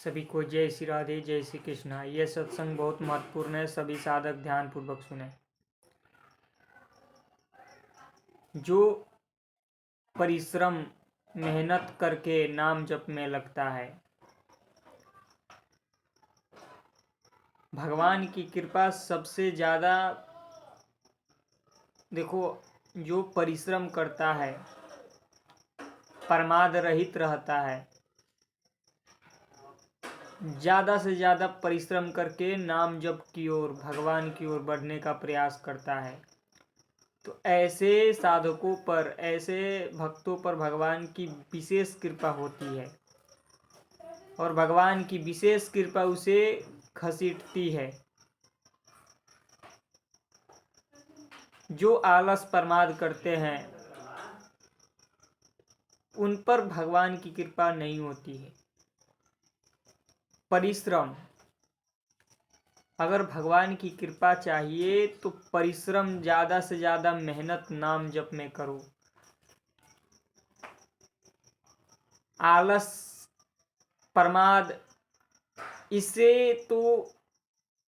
सभी को जय श्री राधे, जय श्री कृष्णा। ये सत्संग बहुत महत्वपूर्ण है, सभी साधक ध्यान पूर्वक सुने। जो परिश्रम मेहनत करके नाम जप में लगता है, भगवान की कृपा सबसे ज़्यादा। देखो, जो परिश्रम करता है, प्रमाद रहित रहता है, ज़्यादा से ज़्यादा परिश्रम करके नाम जप की ओर, भगवान की ओर बढ़ने का प्रयास करता है, तो ऐसे साधकों पर, ऐसे भक्तों पर भगवान की विशेष कृपा होती है और भगवान की विशेष कृपा उसे घसीटती है। जो आलस प्रमाद करते हैं उन पर भगवान की कृपा नहीं होती है। परिश्रम, अगर भगवान की कृपा चाहिए तो परिश्रम, ज़्यादा से ज़्यादा मेहनत नाम जप में करो। आलस प्रमाद, इससे तो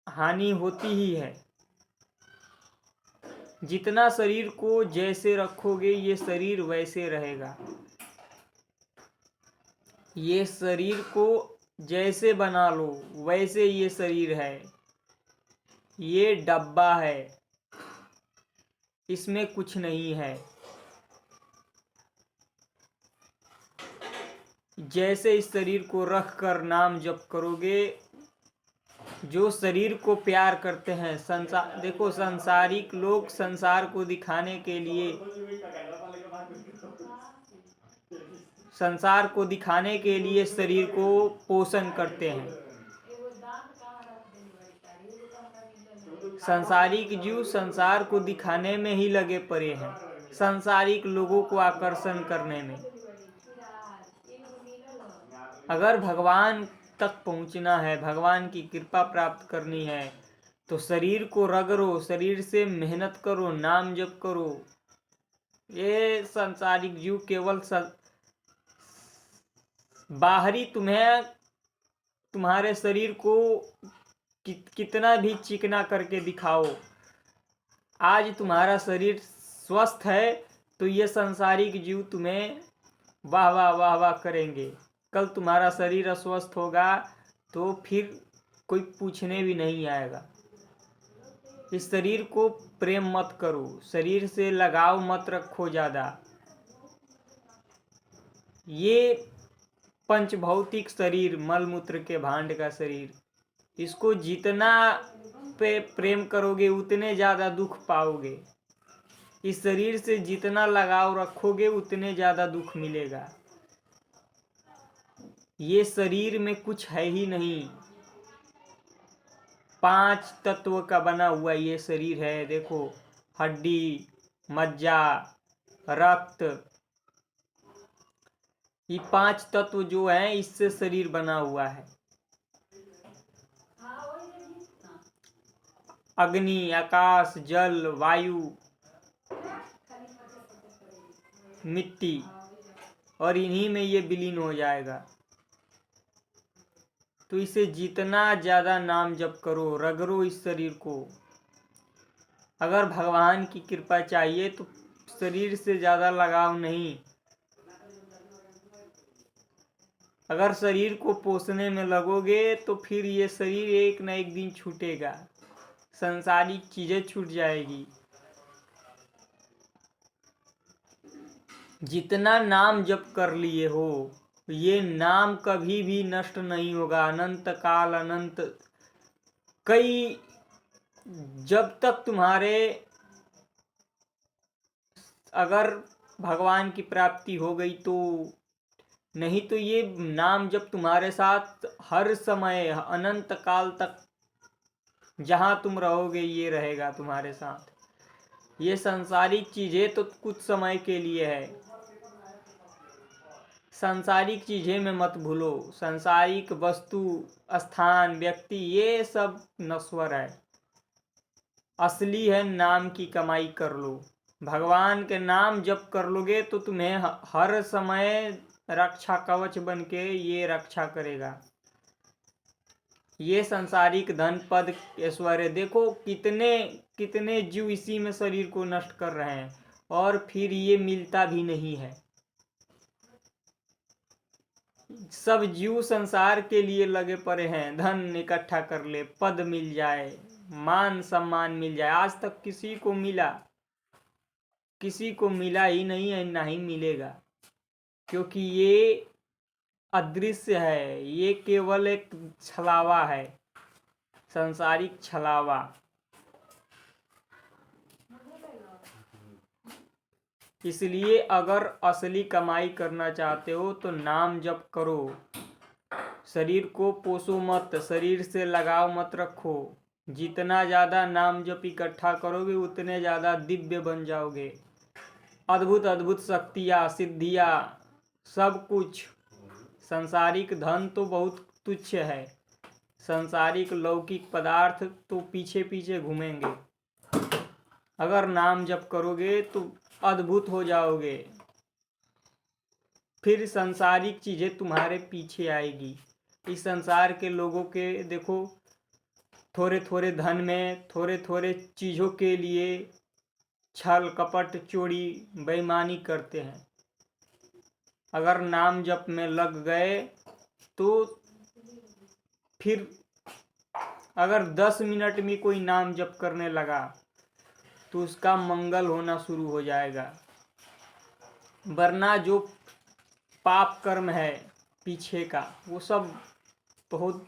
हानि होती ही है। जितना शरीर को जैसे रखोगे ये शरीर वैसे रहेगा। ये शरीर को जैसे बना लो वैसे ये शरीर है। ये डब्बा है, इसमें कुछ नहीं है। जैसे इस शरीर को रख कर नाम जप करोगे, जो शरीर को प्यार करते हैं, संसार, देखो संसारिक लोग संसार को दिखाने के लिए, संसार को दिखाने के लिए शरीर को पोषण करते हैं। संसारिक जीव संसार को दिखाने में ही लगे पड़े हैं, संसारिक लोगों को आकर्षण करने में। अगर भगवान तक पहुंचना है, भगवान की कृपा प्राप्त करनी है, तो शरीर को रगड़ो, शरीर से मेहनत करो, नाम जप करो। ये संसारिक जीव केवल बाहरी तुम्हारे शरीर को कितना भी चिकना करके दिखाओ, आज तुम्हारा शरीर स्वस्थ है तो ये संसारिक जीव तुम्हें वाह वाह वाह वाह करेंगे। कल तुम्हारा शरीर अस्वस्थ होगा तो फिर कोई पूछने भी नहीं आएगा। इस शरीर को प्रेम मत करो, शरीर से लगाव मत रखो ज़्यादा। ये पंचभौतिक शरीर, मलमूत्र के भांड का शरीर, इसको जितना प्रेम करोगे उतने ज़्यादा दुख पाओगे। इस शरीर से जितना लगाव रखोगे उतने ज़्यादा दुख मिलेगा। ये शरीर में कुछ है ही नहीं, 5 तत्व का बना हुआ ये शरीर है। देखो, हड्डी, मज्जा, रक्त, ये 5 तत्व जो हैं इससे शरीर बना हुआ है। अग्नि, आकाश, जल, वायु, मिट्टी, और इन्हीं में ये विलीन हो जाएगा। तो इसे जितना ज़्यादा नाम जप करो, रगड़ो इस शरीर को। अगर भगवान की कृपा चाहिए तो शरीर से ज़्यादा लगाव नहीं। अगर शरीर को पोसने में लगोगे तो फिर ये शरीर एक न एक दिन छूटेगा, संसारिक चीज़ें छूट जाएगी। जितना नाम जप कर लिए हो, ये नाम कभी भी नष्ट नहीं होगा। अनंत काल, अनंत, कई, जब तक तुम्हारे, अगर भगवान की प्राप्ति हो गई तो, नहीं तो ये नाम जब तुम्हारे साथ हर समय अनंत काल तक जहाँ तुम रहोगे ये रहेगा तुम्हारे साथ। ये सांसारिक चीज़ें तो कुछ समय के लिए है। सांसारिक चीज़ें में मत भूलो, सांसारिक वस्तु, स्थान, व्यक्ति, ये सब नश्वर है। असली है नाम की कमाई कर लो। भगवान के नाम जप कर लोगे तो तुम्हें हर समय रक्षा कवच बन के ये रक्षा करेगा। ये संसारिक धन पद ऐश्वर्य, देखो कितने कितने जीव इसी में शरीर को नष्ट कर रहे हैं और फिर ये मिलता भी नहीं है। सब जीव संसार के लिए लगे पड़े हैं, धन इकट्ठा कर ले, पद मिल जाए, मान सम्मान मिल जाए। आज तक किसी को मिला? किसी को मिला ही नहीं है, ना ही मिलेगा, क्योंकि ये अदृश्य है, ये केवल एक छलावा है, संसारिक छलावा। इसलिए अगर असली कमाई करना चाहते हो तो नाम जप करो, शरीर को पोसो मत, शरीर से लगाव मत रखो। जितना ज़्यादा नाम जप इकट्ठा करोगे उतने ज़्यादा दिव्य बन जाओगे। अद्भुत अद्भुत शक्तियाँ, सिद्धियाँ, सब कुछ। संसारिक धन तो बहुत तुच्छ है, संसारिक लौकिक पदार्थ तो पीछे पीछे घूमेंगे। अगर नाम जप करोगे तो अद्भुत हो जाओगे, फिर संसारिक चीज़ें तुम्हारे पीछे आएगी। इस संसार के लोगों के देखो, थोड़े थोड़े धन में, थोड़े थोड़े चीज़ों के लिए छल कपट चोरी बेईमानी करते हैं। अगर नाम जप में लग गए तो फिर अगर 10 मिनट में कोई नाम जप करने लगा तो उसका मंगल होना शुरू हो जाएगा, वरना जो पाप कर्म है पीछे का वो सब बहुत।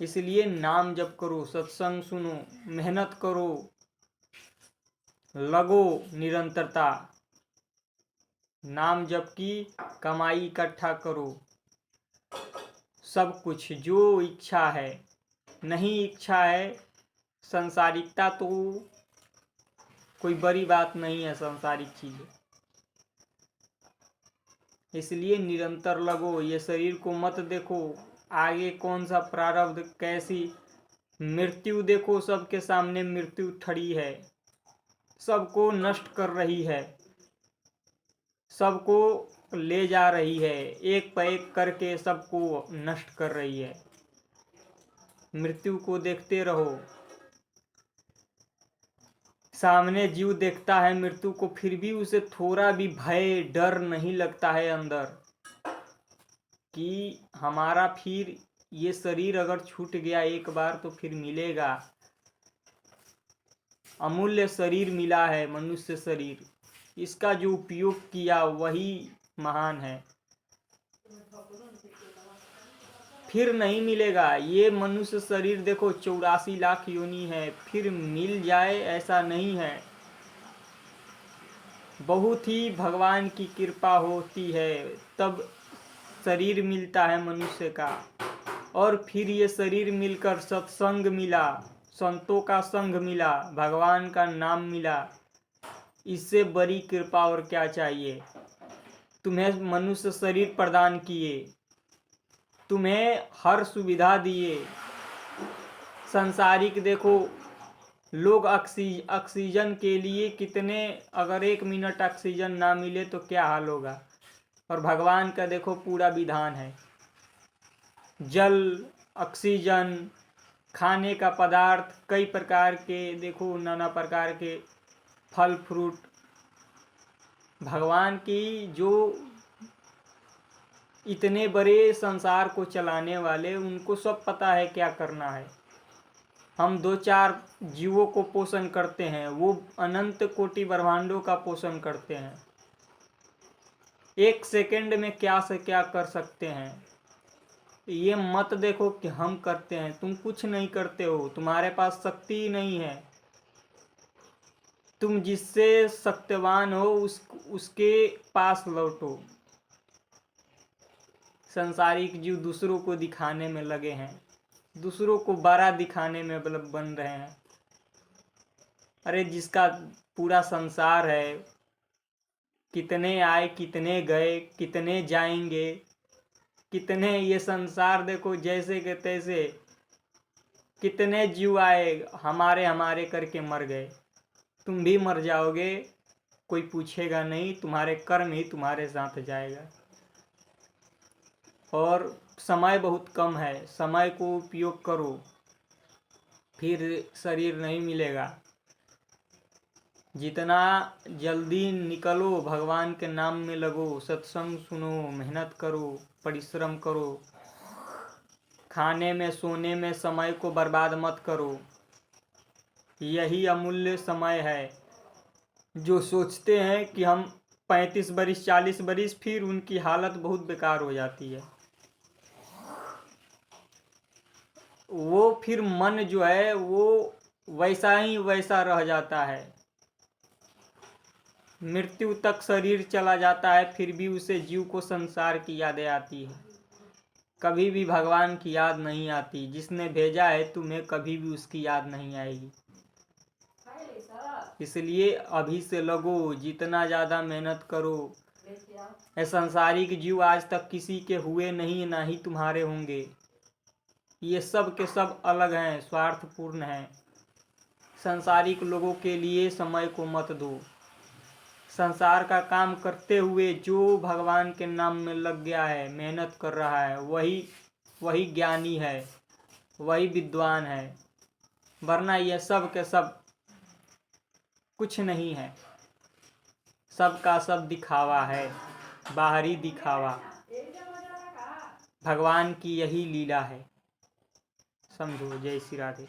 इसलिए नाम जप करो, सत्संग सुनो, मेहनत करो, लगो निरंतरता, नाम जप की कमाई इकट्ठा करो। सब कुछ जो इच्छा है, नहीं इच्छा है संसारिकता तो कोई बड़ी बात नहीं है, संसारिक चीज़ें। इसलिए निरंतर लगो, ये शरीर को मत देखो आगे कौन सा प्रारब्ध, कैसी मृत्यु देखो, सबके सामने मृत्यु खड़ी है, सबको नष्ट कर रही है, सबको ले जा रही है, एक पे एक करके सबको नष्ट कर रही है। मृत्यु को देखते रहो, सामने जीव देखता है मृत्यु को, फिर भी उसे थोड़ा भी भय डर नहीं लगता है अंदर कि हमारा फिर ये शरीर अगर छूट गया एक बार तो फिर मिलेगा। अमूल्य शरीर मिला है, मनुष्य शरीर, इसका जो उपयोग किया वही महान है, फिर नहीं मिलेगा। ये मनुष्य शरीर देखो 84 लाख योनि है, फिर मिल जाए ऐसा नहीं है, बहुत ही भगवान की कृपा होती है तब शरीर मिलता है मनुष्य का। और फिर ये शरीर मिलकर सत्संग मिला, संतों का संग मिला, भगवान का नाम मिला, इससे बड़ी कृपा और क्या चाहिए। तुम्हें मनुष्य शरीर प्रदान किए, तुम्हें हर सुविधा दिए। संसारिक देखो लोग ऑक्सीजन के लिए कितने, अगर 1 मिनट ऑक्सीजन ना मिले तो क्या हाल होगा। और भगवान का देखो पूरा विधान है, जल, ऑक्सीजन, खाने का पदार्थ, कई प्रकार के देखो, नाना प्रकार के फल फ्रूट। भगवान की जो इतने बड़े संसार को चलाने वाले, उनको सब पता है क्या करना है। हम 2-4 जीवों को पोषण करते हैं, वो अनंत कोटि ब्रह्मांडों का पोषण करते हैं। 1 सेकंड में क्या से क्या कर सकते हैं। ये मत देखो कि हम करते हैं, तुम कुछ नहीं करते हो, तुम्हारे पास शक्ति ही नहीं है। तुम जिससे शक्तिवान हो उसके पास लौटो। संसारिक जीव दूसरों को दिखाने में लगे हैं, दूसरों को बड़ा दिखाने में बन रहे हैं। अरे जिसका पूरा संसार है, कितने आए कितने गए कितने जाएंगे, कितने, ये संसार देखो जैसे के तैसे, कितने जीव आए हमारे हमारे करके मर गए। तुम भी मर जाओगे, कोई पूछेगा नहीं, तुम्हारे कर्म ही तुम्हारे साथ जाएगा। और समय बहुत कम है, समय को उपयोग करो, फिर शरीर नहीं मिलेगा। जितना जल्दी निकलो, भगवान के नाम में लगो, सत्संग सुनो, मेहनत करो, परिश्रम करो, खाने में सोने में समय को बर्बाद मत करो। यही अमूल्य समय है। जो सोचते हैं कि हम 35 बरिस 40 बरिस, फिर उनकी हालत बहुत बेकार हो जाती है। वो फिर मन जो है वो वैसा ही वैसा रह जाता है। मृत्यु तक शरीर चला जाता है, फिर भी उसे जीव को संसार की यादें आती है, कभी भी भगवान की याद नहीं आती। जिसने भेजा है तुम्हें, कभी भी उसकी याद नहीं आएगी। इसलिए अभी से लगो, जितना ज़्यादा मेहनत करो। ये संसारिक जीव आज तक किसी के हुए नहीं, ना ही तुम्हारे होंगे। ये सब के सब अलग हैं, स्वार्थपूर्ण हैं। संसारिक लोगों के लिए समय को मत दो। संसार का काम करते हुए जो भगवान के नाम में लग गया है, मेहनत कर रहा है, वही ज्ञानी है, वही विद्वान है। वरना ये सब के सब कुछ नहीं है, सबका सब दिखावा है, बाहरी दिखावा। भगवान की यही लीला है, समझो। जय श्री राधे।